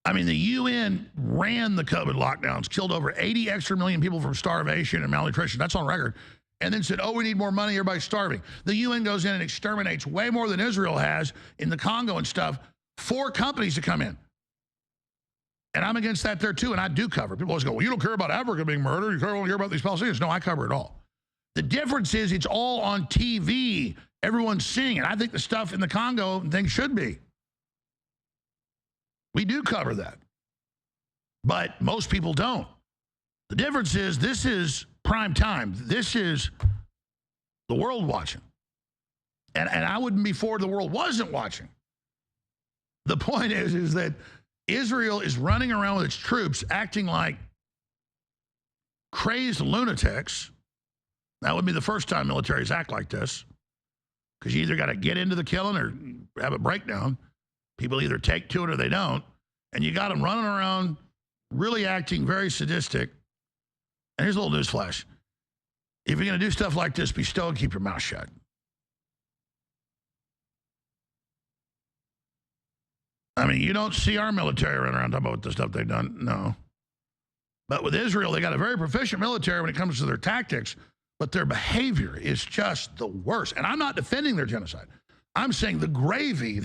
I mean, the UN ran the COVID lockdowns, killed over 80 extra million people from starvation and malnutrition. That's on record. And then said, oh, we need more money. Everybody's starving. The UN goes in and exterminates way more than Israel has in the Congo and stuff. 4 companies to come in. And I'm against that there, too. And I do cover. People always go, well, you don't care about Africa being murdered. You only care about these Palestinians. No, I cover it all. The difference is it's all on TV. Everyone's seeing it. I think the stuff in the Congo and things should be. We do cover that. But most people don't. The difference is this is prime time. This is the world watching. And I wouldn't be for the world wasn't watching. The point is that Israel is running around with its troops acting like crazed lunatics. That would be the first time militaries act like this, because you either got to get into the killing or have a breakdown. People either take to it or they don't. And you got them running around, really acting very sadistic. And here's a little news flash. If you're going to do stuff like this, be still and keep your mouth shut. I mean, you don't see our military running around talking about the stuff they've done. No. But with Israel, they got a very proficient military when it comes to their tactics, but their behavior is just the worst. And I'm not defending their genocide. I'm saying the gravy,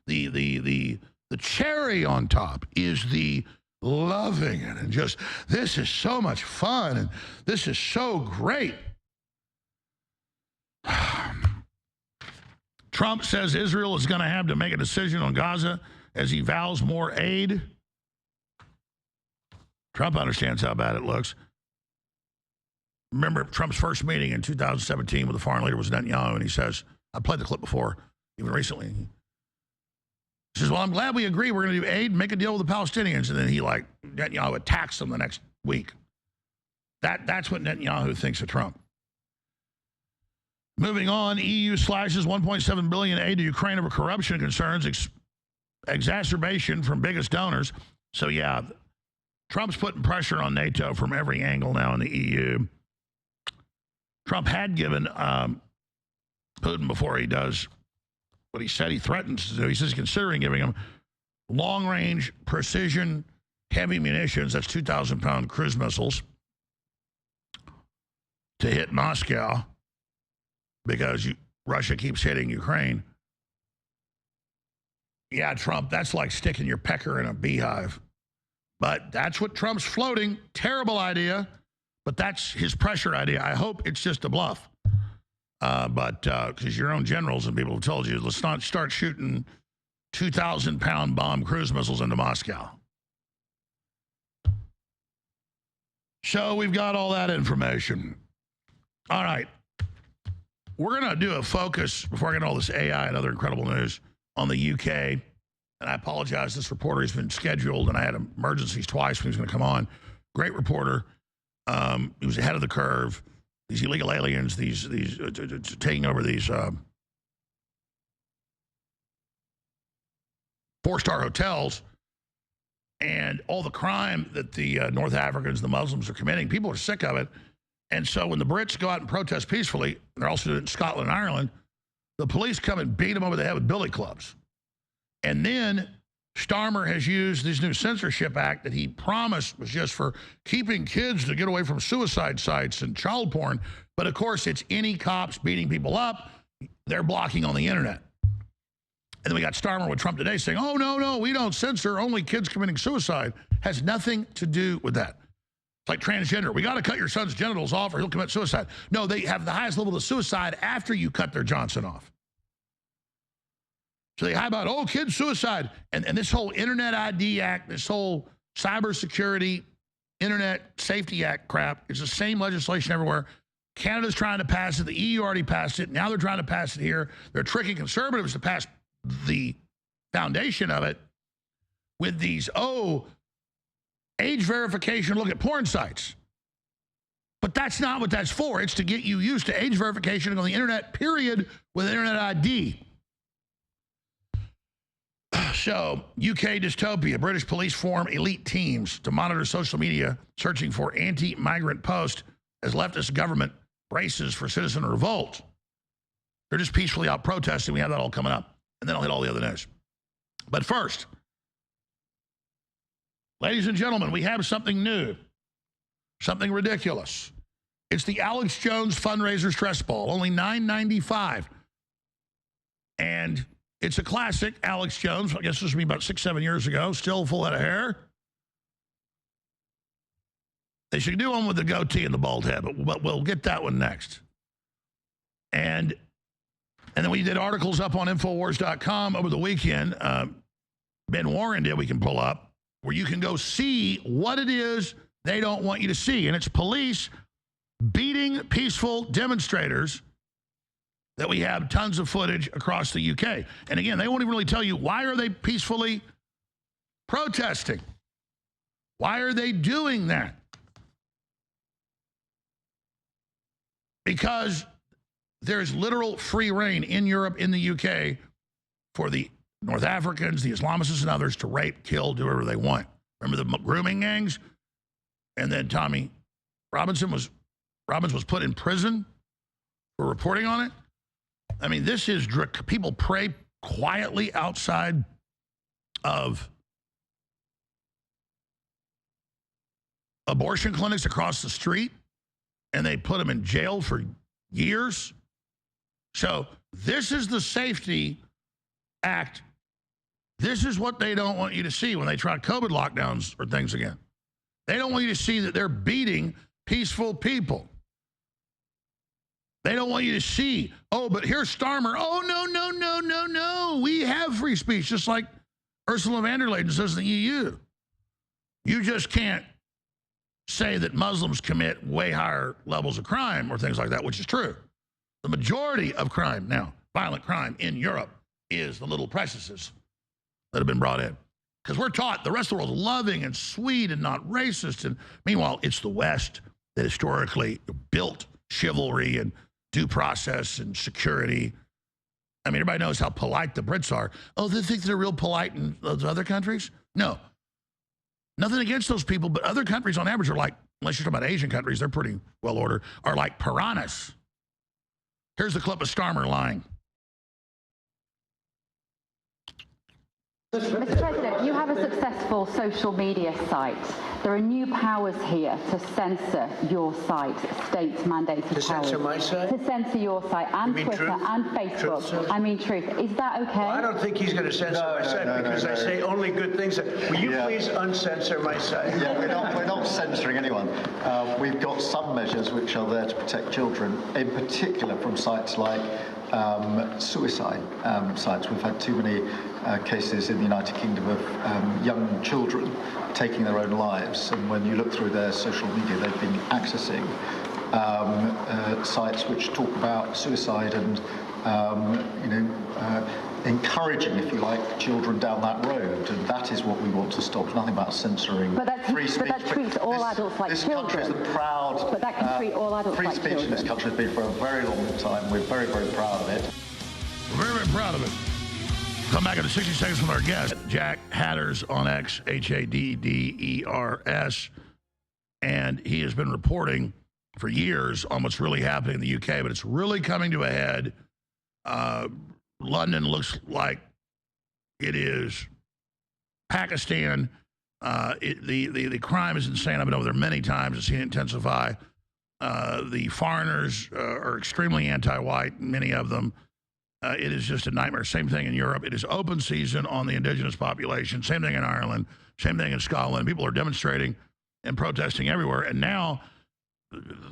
the cherry on top is the loving it and just, this is so much fun and this is so great. Trump says Israel is going to have to make a decision on Gaza as he vows more aid. Trump understands how bad it looks. Remember Trump's first meeting in 2017 with the foreign leader was Netanyahu, and he says, I played the clip before, even recently. He says, well, I'm glad we agree we're going to do aid and make a deal with the Palestinians. And then he, like, Netanyahu attacks them the next week. That's what Netanyahu thinks of Trump. Moving on, EU slashes 1.7 billion aid to Ukraine over corruption concerns, exacerbation from biggest donors. So, yeah, Trump's putting pressure on NATO from every angle now in the EU. Trump had given Putin, before he does what he said he threatens to do, he says he's considering giving him long-range precision heavy munitions, that's 2,000-pound cruise missiles, to hit Moscow because Russia keeps hitting Ukraine. Yeah, Trump, that's like sticking your pecker in a beehive. But that's what Trump's floating. Terrible idea, but that's his pressure idea. I hope it's just a bluff. Because your own generals and people have told you, let's not start shooting 2,000-pound bomb cruise missiles into Moscow. So we've got all that information. All right. We're going to do a focus, before I get all this AI and other incredible news, on the UK. And I apologize, this reporter has been scheduled, and I had emergencies twice when he was going to come on. Great reporter. He was ahead of the curve. These illegal aliens, these taking over these 4-star hotels, and all the crime that the North Africans, the Muslims are committing. People are sick of it. And so when the Brits go out and protest peacefully, and they're also doing it in Scotland and Ireland, the police come and beat them over the head with billy clubs. And then Starmer has used this new censorship act that he promised was just for keeping kids to get away from suicide sites and child porn. But of course, it's any cops beating people up, they're blocking on the internet. And then we got Starmer with Trump today saying, oh, no, we don't censor, only kids committing suicide. Has nothing to do with that. It's like transgender. We got to cut your son's genitals off or he'll commit suicide. No, they have the highest level of suicide after you cut their Johnson off. So they high about, oh, kids suicide. And this whole Internet ID Act, this whole Cybersecurity Internet Safety Act crap is the same legislation everywhere. Canada's trying to pass it. The EU already passed it. Now they're trying to pass it here. They're tricking conservatives to pass the foundation of it with these, age verification, look at porn sites. But that's not what that's for. It's to get you used to age verification on the internet, period, with Internet ID. So, UK dystopia. British police form elite teams to monitor social media, searching for anti-migrant posts as leftist government braces for citizen revolt. They're just peacefully out protesting. We have that all coming up. And then I'll hit all the other news. But first, Ladies and gentlemen, we have something new, something ridiculous. It's the Alex Jones fundraiser stress ball, only $9.95. And it's a classic Alex Jones. I guess this was about 6-7 years ago, still full head of hair. They should do one with the goatee and the bald head, but we'll get that one next. And then we did articles up on infowars.com over the weekend. Ben Warren did, we can pull up, where you can go see what it is they don't want you to see. And it's police beating peaceful demonstrators that we have tons of footage across the UK. And again, they won't even really tell you, why are they peacefully protesting? Why are they doing that? Because there's literal free reign in Europe, in the UK, for the North Africans, the Islamists and others to rape, kill, do whatever they want. Remember the grooming gangs? And then Tommy Robbins was put in prison for reporting on it. I mean, this is, people pray quietly outside of abortion clinics across the street, and they put them in jail for years. So this is the Safety Act. This is what they don't want you to see when they try COVID lockdowns or things again. They don't want you to see that they're beating peaceful people. They don't want you to see, oh, but here's Starmer. Oh, no. We have free speech, just like Ursula von der Leyen says in the EU. You just can't say that Muslims commit way higher levels of crime or things like that, which is true. The majority of crime now, violent crime in Europe, is the little preciouses that have been brought in. Because we're taught the rest of the world is loving and sweet and not racist. And meanwhile, it's the West that historically built chivalry and due process and security. I mean, everybody knows how polite the Brits are. Oh, they think they're real polite in those other countries? No. Nothing against those people, but other countries on average are like, unless you're talking about Asian countries, they're pretty well ordered, are like piranhas. Here's the clip of Starmer lying. Mr. President, you have a successful social media site. There are new powers here to censor your site, state-mandated powers. To censor my site? To censor your site and Twitter Truth? and Facebook. Truth, I mean Truth. Is that okay? Well, I don't think he's going to censor my site because I say only good things. Will you please uncensor my site? Yeah, we're not censoring anyone. We've got some measures which are there to protect children, in particular from sites like suicide sites. We've had too many cases in the United Kingdom of young children taking their own lives, and when you look through their social media, they've been accessing sites which talk about suicide and encouraging, if you like, children down that road, and that is what we want to stop. There's nothing about censoring free speech. But that treats all adults like children. This country is the proud. But that can treat all adults like children. Free speech in this country has been for a very long time. We're very, very proud of it. We're very, very proud of it. Come back in 60 seconds with our guest, Jack Hadders on X, Hadders. And he has been reporting for years on what's really happening in the UK, but it's really coming to a head. London looks like it is Pakistan. The crime is insane. I've been over there many times and seen it intensify. The foreigners are extremely anti-white, many of them. It is just a nightmare. Same thing in Europe. It is open season on the indigenous population. Same thing in Ireland. Same thing in Scotland. People are demonstrating and protesting everywhere. And now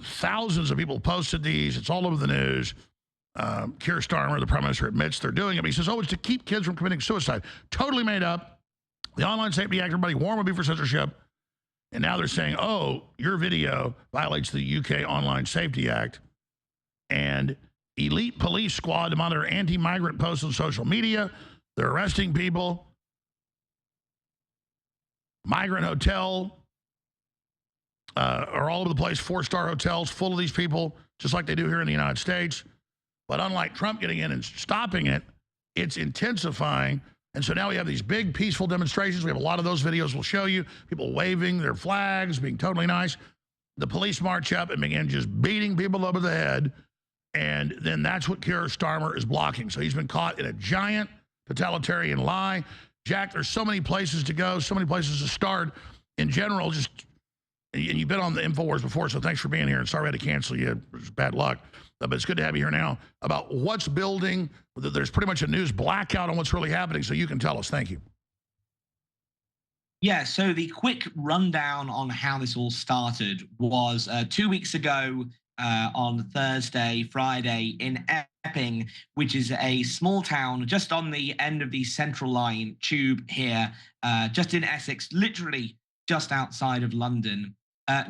thousands of people posted these. It's all over the news. Keir Starmer, the Prime Minister, admits they're doing it. But he says, oh, it's to keep kids from committing suicide. Totally made up. The Online Safety Act, everybody warned would be for censorship. And now they're saying, oh, your video violates the UK Online Safety Act. And elite police squad to monitor anti-migrant posts on social media. They're arresting people. Migrant hotel are all over the place. 4-star hotels full of these people, just like they do here in the United States. But unlike Trump getting in and stopping it, it's intensifying. And so now we have these big peaceful demonstrations. We have a lot of those videos we'll show you. People waving their flags, being totally nice. The police march up and begin just beating people over the head. And then that's what Keir Starmer is blocking. So he's been caught in a giant totalitarian lie. Jack, there's so many places to go, so many places to start. In general, and you've been on the InfoWars before, so thanks for being here. And sorry I had to cancel you. It was bad luck. But it's good to have you here now about what's building. There's pretty much a news blackout on what's really happening, so you can tell us. Thank you. Yeah, so the quick rundown on how this all started was 2 weeks ago on Thursday, Friday in Epping, which is a small town just on the end of the Central Line tube here, just in Essex, literally just outside of London.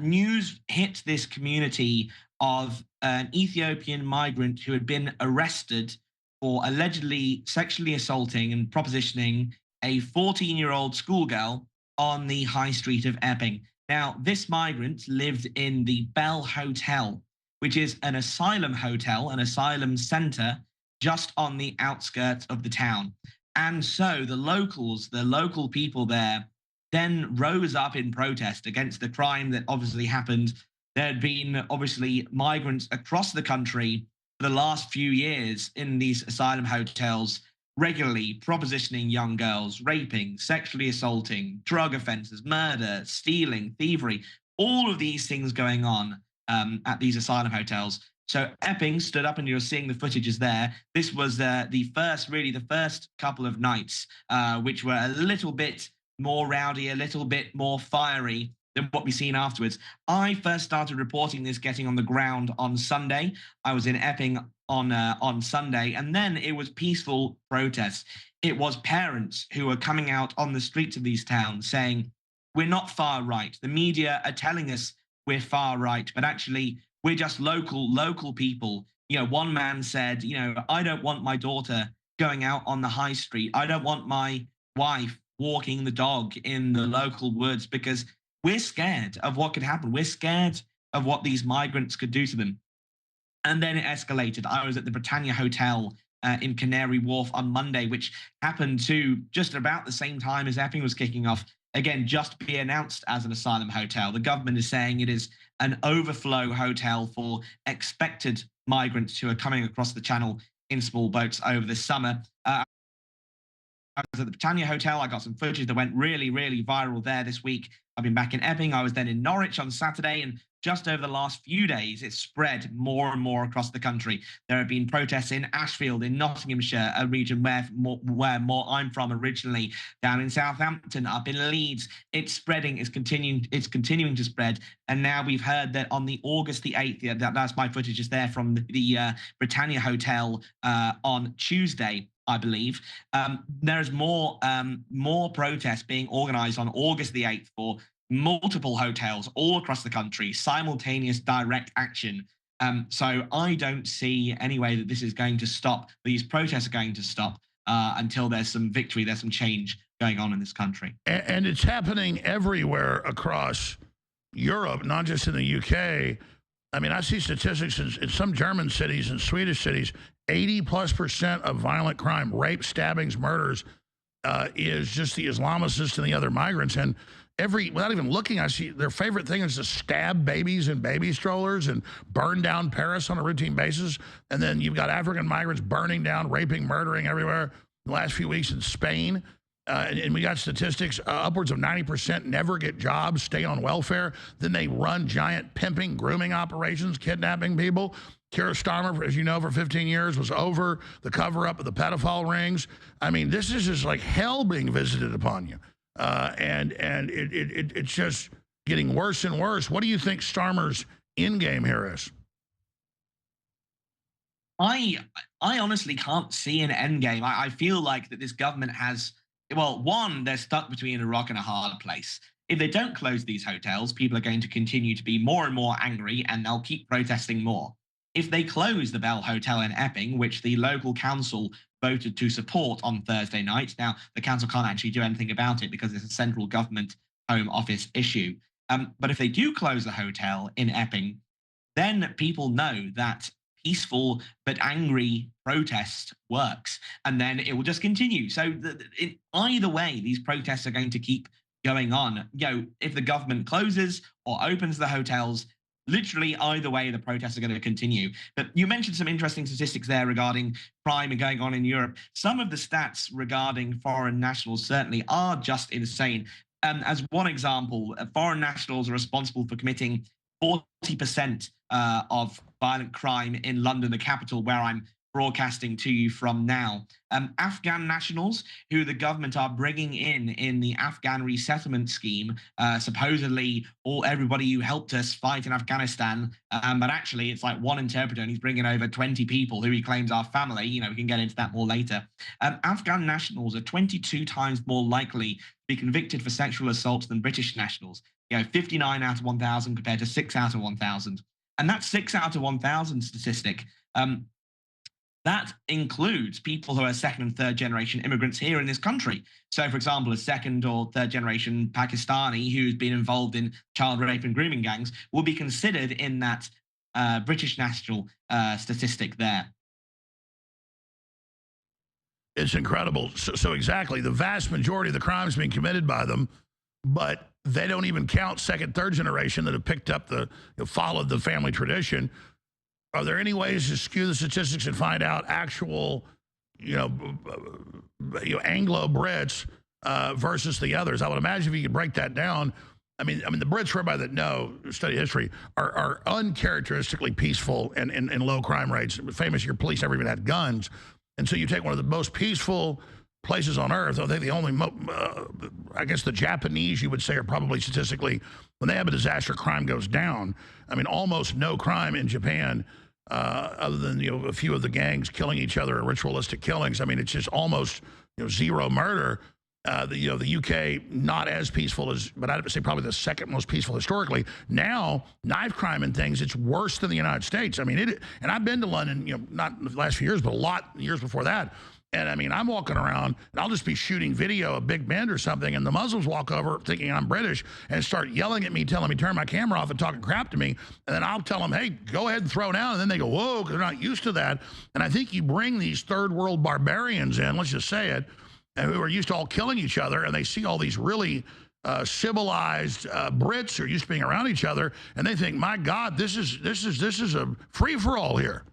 News hit this community of an Ethiopian migrant who had been arrested for allegedly sexually assaulting and propositioning a 14-year-old schoolgirl on the high street of Epping. Now, this migrant lived in the Bell Hotel, which is an asylum hotel, an asylum center just on the outskirts of the town. And so the local people there then rose up in protest against the crime that obviously happened. There had been obviously migrants across the country for the last few years in these asylum hotels, regularly propositioning young girls, raping, sexually assaulting, drug offenses, murder, stealing, thievery, all of these things going on at these asylum hotels. So Epping stood up, and you're seeing the footages there. This was the first couple of nights, which were a little bit more rowdy, a little bit more fiery than what we've seen afterwards. I first started reporting this getting on the ground on Sunday. I was in Epping on Sunday, and then it was peaceful protests. It was parents who were coming out on the streets of these towns saying, we're not far right. The media are telling us we're far right, but actually we're just local people. You know, one man said, you know, I don't want my daughter going out on the high street. I don't want my wife walking the dog in the local woods because we're scared of what could happen. We're scared of what these migrants could do to them. And then it escalated. I was at the Britannia Hotel in Canary Wharf on Monday, which happened to just about the same time as Epping was kicking off. Again, just be announced as an asylum hotel. The government is saying it is an overflow hotel for expected migrants who are coming across the channel in small boats over the summer. I was at the Britannia Hotel. I got some footage that went really, really viral there this week. I've been back in Epping. I was then in Norwich on Saturday, and just over the last few days, it's spread more and more across the country. There have been protests in Ashfield, in Nottinghamshire, a region where I'm from originally, down in Southampton, up in Leeds. It's spreading. It's continuing to spread. And now we've heard that on the August the 8th, that's my footage is there from the Britannia Hotel on Tuesday, I believe. There's more protests being organised on August the 8th for multiple hotels all across the country, simultaneous direct action. So I don't see any way that this is going to stop. These protests are going to stop until there's some victory, there's some change going on in this country. And it's happening everywhere across Europe, not just in the UK. I mean, I see statistics in some German cities and Swedish cities, 80+% of violent crime, rape, stabbings, murders, is just the Islamicists and the other migrants. And without even looking, I see their favorite thing is to stab babies in baby strollers and burn down Paris on a routine basis. And then you've got African migrants burning down, raping, murdering everywhere in the last few weeks in Spain. And we got statistics, upwards of 90% never get jobs, stay on welfare. Then they run giant pimping, grooming operations, kidnapping people. Keir Starmer, as you know, for 15 years was over the cover-up of the pedophile rings. I mean, this is just like hell being visited upon you. And it's just getting worse and worse. What do you think Starmer's end game here is? I honestly can't see an end game. I feel like that this government has, well, one, they're stuck between a rock and a hard place. If they don't close these hotels, people are going to continue to be more and more angry, and they'll keep protesting more. If they close the Bell Hotel in Epping, which the local council voted to support on Thursday night, now the council can't actually do anything about it because it's a central government home office issue. But if they do close the hotel in Epping, then people know that peaceful but angry protest works, and then it will just continue. So either way, these protests are going to keep going on. You know, if the government closes or opens the hotels, literally either way, the protests are going to continue. But you mentioned some interesting statistics there regarding crime and going on in Europe. Some of the stats regarding foreign nationals certainly are just insane. As one example, foreign nationals are responsible for committing 40% of violent crime in London, the capital, where I'm broadcasting to you from now. Afghan nationals who the government are bringing in the Afghan resettlement scheme, supposedly everybody who helped us fight in Afghanistan, but actually it's like one interpreter and he's bringing over 20 people who he claims are family. You know, we can get into that more later. Afghan nationals are 22 times more likely to be convicted for sexual assault than British nationals. 59 out of 1,000 compared to 6 out of 1,000. And that 6 out of 1,000 statistic, that includes people who are second and third generation immigrants here in this country. So, for example, a second or third generation Pakistani who's been involved in child rape and grooming gangs will be considered in that British national statistic there. It's incredible. So exactly, the vast majority of the crimes being committed by them, but they don't even count second, third generation that have picked up followed the family tradition. Are there any ways to skew the statistics and find out actual, Anglo Brits versus the others? I would imagine if you could break that down. I mean, the Brits, for everybody that study history, are uncharacteristically peaceful and low crime rates. Famous, your police never even had guns, and so you take one of the most peaceful places on earth. I think the only, I guess the Japanese, you would say, are probably statistically, when they have a disaster, crime goes down. I mean, almost no crime in Japan. Other than a few of the gangs killing each other and ritualistic killings. I mean, it's just almost zero murder. The UK not as peaceful as, but I'd say probably the second most peaceful historically. Now knife crime and things, it's worse than the United States. I mean, and I've been to London, not in the last few years, but a lot years before that. And I mean, I'm walking around and I'll just be shooting video of Big Ben or something, and the Muslims walk over thinking I'm British and start yelling at me, telling me turn my camera off and talking crap to me. And then I'll tell them, hey, go ahead and throw down. And then they go, whoa, because they're not used to that. And I think you bring these third world barbarians in, let's just say it, who are used to all killing each other, and they see all these really civilized Brits who are used to being around each other, and they think, my God, this is a free for all here.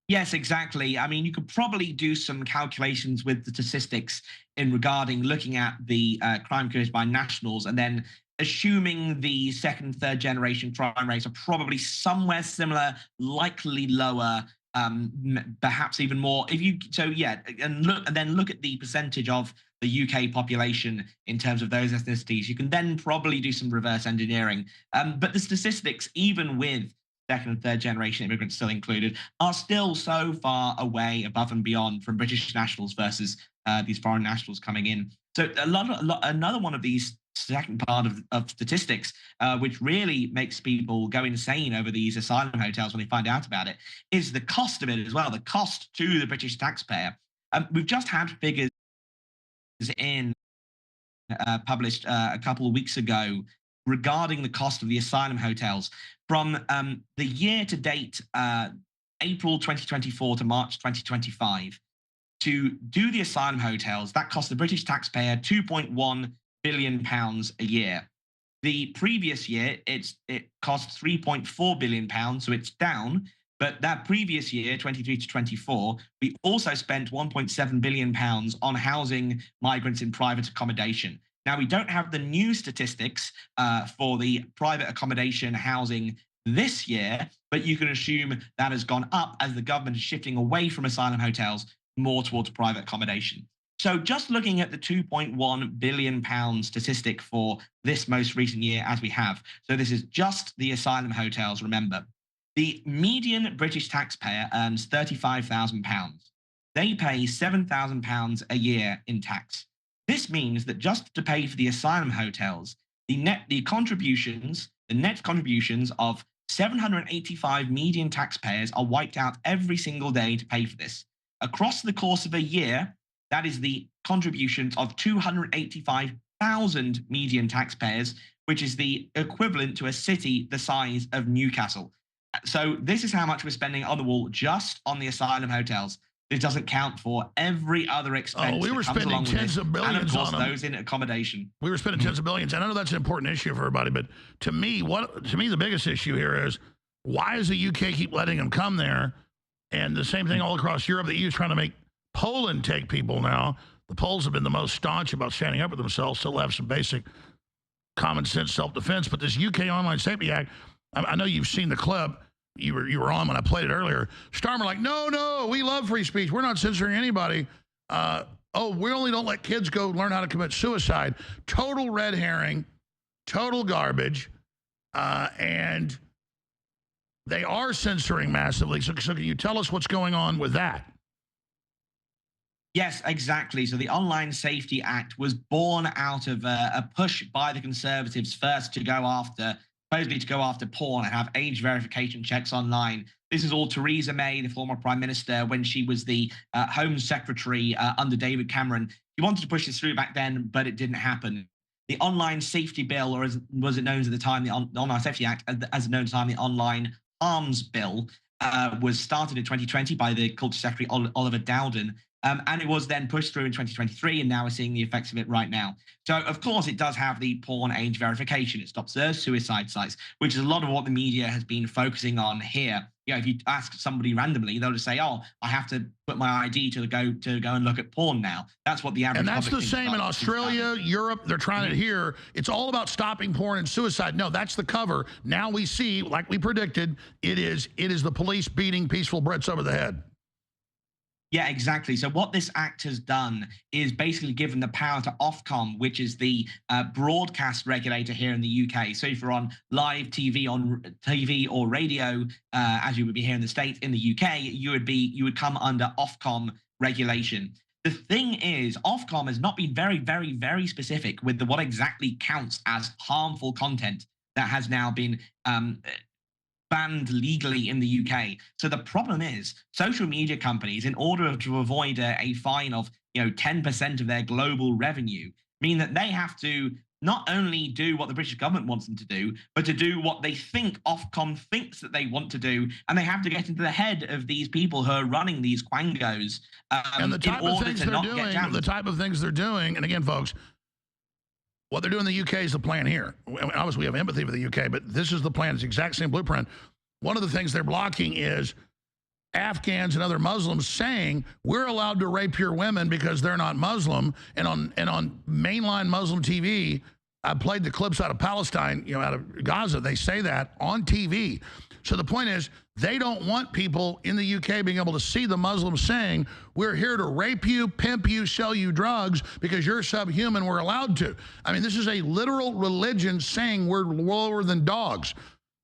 Yes, exactly. I mean, you could probably do some calculations with the statistics in regarding looking at the crime committed by nationals and then assuming the second, third generation crime rates are probably somewhere similar, likely lower, perhaps even more. And then look at the percentage of the UK population in terms of those ethnicities. You can then probably do some reverse engineering. But the statistics, even with second and third generation immigrants still included, are still so far away above and beyond from British nationals versus these foreign nationals coming in. So another one of these second part of statistics, which really makes people go insane over these asylum hotels when they find out about it, is the cost of it as well, the cost to the British taxpayer. We've just had figures published a couple of weeks ago regarding the cost of the asylum hotels from the year to date, April 2024 to March 2025. To do the asylum hotels, that cost the British taxpayer £2.1 billion a year. The previous year, it cost £3.4 billion, so it's down. But that previous year, 23 to 24, we also spent £1.7 billion on housing migrants in private accommodation. Now, we don't have the new statistics for the private accommodation housing this year, but you can assume that has gone up as the government is shifting away from asylum hotels more towards private accommodation. So just looking at the £2.1 billion statistic for this most recent year as we have, so this is just the asylum hotels, remember, the median British taxpayer earns £35,000. They pay £7,000 a year in tax. This means that just to pay for the asylum hotels, the net contributions of 785 median taxpayers are wiped out every single day to pay for this. Across the course of a year, that is the contributions of 285,000 median taxpayers, which is the equivalent to a city the size of Newcastle. So this is how much we're spending on the wall just on the asylum hotels. this doesn't count for every other expense we were that comes spending along with tens this, of billions and of course on them. those in accommodation. We were spending tens of billions, and I know that's an important issue for everybody, but to me, the biggest issue here is, why does the UK keep letting them come there? And the same thing all across Europe. The EU is trying to make Poland take people now. The Poles have been the most staunch about standing up for themselves, still have some basic common sense self-defense. But this UK Online Safety Act, I know you've seen the clip. You were on when I played it earlier. Starmer like, no, we love free speech. We're not censoring anybody. We only don't let kids go learn how to commit suicide. Total red herring, total garbage, and they are censoring massively. So can you tell us what's going on with that? Yes, exactly. So the Online Safety Act was born out of a push by the Conservatives first to supposedly to go after porn and have age verification checks online. This is all Theresa May, the former Prime Minister, when she was the Home Secretary under David Cameron. She wanted to push this through back then, but it didn't happen. The Online Safety Bill, or as was it known at the time, the Online Safety Act, as known at the time, the Online Arms Bill, was started in 2020 by the Culture Secretary Oliver Dowden. And it was then pushed through in 2023, and now we're seeing the effects of it right now. So, of course, it does have the porn age verification. It stops those suicide sites, which is a lot of what the media has been focusing on here. You know, if you ask somebody randomly, they'll just say, "Oh, I have to put my ID to go and look at porn now." That's what the average. And that's the same in Australia, Europe. They're trying it here. It's all about stopping porn and suicide. No, that's the cover. Now we see, like we predicted, it is the police beating peaceful Brits over the head. Yeah, exactly. So what this act has done is basically given the power to Ofcom, which is the broadcast regulator here in the UK. So if you're on live TV, on TV or radio, as you would be here in the States, in the UK, you would come under Ofcom regulation. The thing is, Ofcom has not been very, very, very specific with what exactly counts as harmful content that has now been banned legally in the UK. So the problem is, social media companies, in order to avoid a fine of 10% of their global revenue, mean that they have to not only do what the British government wants them to do, but to do what they think Ofcom thinks that they want to do, and they have to get into the head of these people who are running these quangos and the type in of order things to they're not doing, get jammed. the type of things they're doing, and again, folks, what they're doing in the UK is the plan here. Obviously, we have empathy for the UK, but this is the plan. It's the exact same blueprint. One of the things they're blocking is Afghans and other Muslims saying we're allowed to rape your women because they're not Muslim. And on mainline Muslim TV, I played the clips out of Palestine, out of Gaza. They say that on TV. So the point is, they don't want people in the UK being able to see the Muslims saying, we're here to rape you, pimp you, sell you drugs because you're subhuman, we're allowed to. I mean, this is a literal religion saying we're lower than dogs.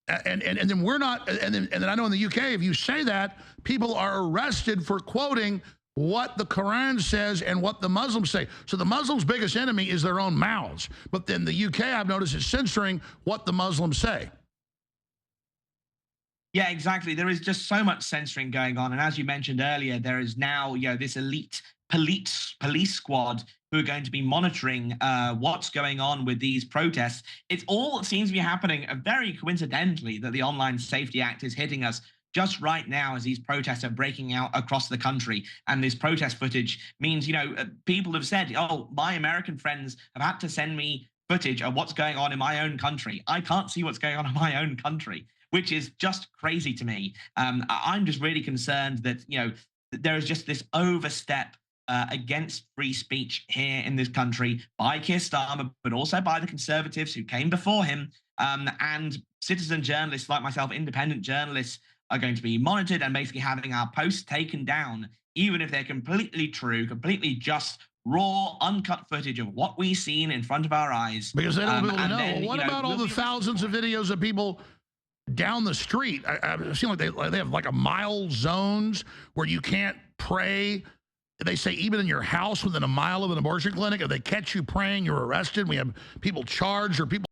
And then we're not, and then I know in the UK, if you say that, people are arrested for quoting what the Quran says and what the Muslims say. So the Muslims' biggest enemy is their own mouths. But then the UK, I've noticed, is censoring what the Muslims say. Yeah, exactly. There is just so much censoring going on. And as you mentioned earlier, there is now, this elite police squad who are going to be monitoring what's going on with these protests. It all seems to be happening very coincidentally that the Online Safety Act is hitting us just right now as these protests are breaking out across the country. And this protest footage means, people have said, oh, my American friends have had to send me footage of what's going on in my own country. I can't see what's going on in my own country, which is just crazy to me. I'm just really concerned that, there is just this overstep against free speech here in this country by Keir Starmer, but also by the Conservatives who came before him. And citizen journalists like myself, independent journalists, are going to be monitored and basically having our posts taken down, even if they're completely true, completely just, raw, uncut footage of what we've seen in front of our eyes. Because they don't want people to know. Then, well, what about all the thousands of videos of people down the street? I've seen they have like a mile zones where you can't pray. They say even in your house within a mile of an abortion clinic, if they catch you praying, you're arrested. We have people charged or people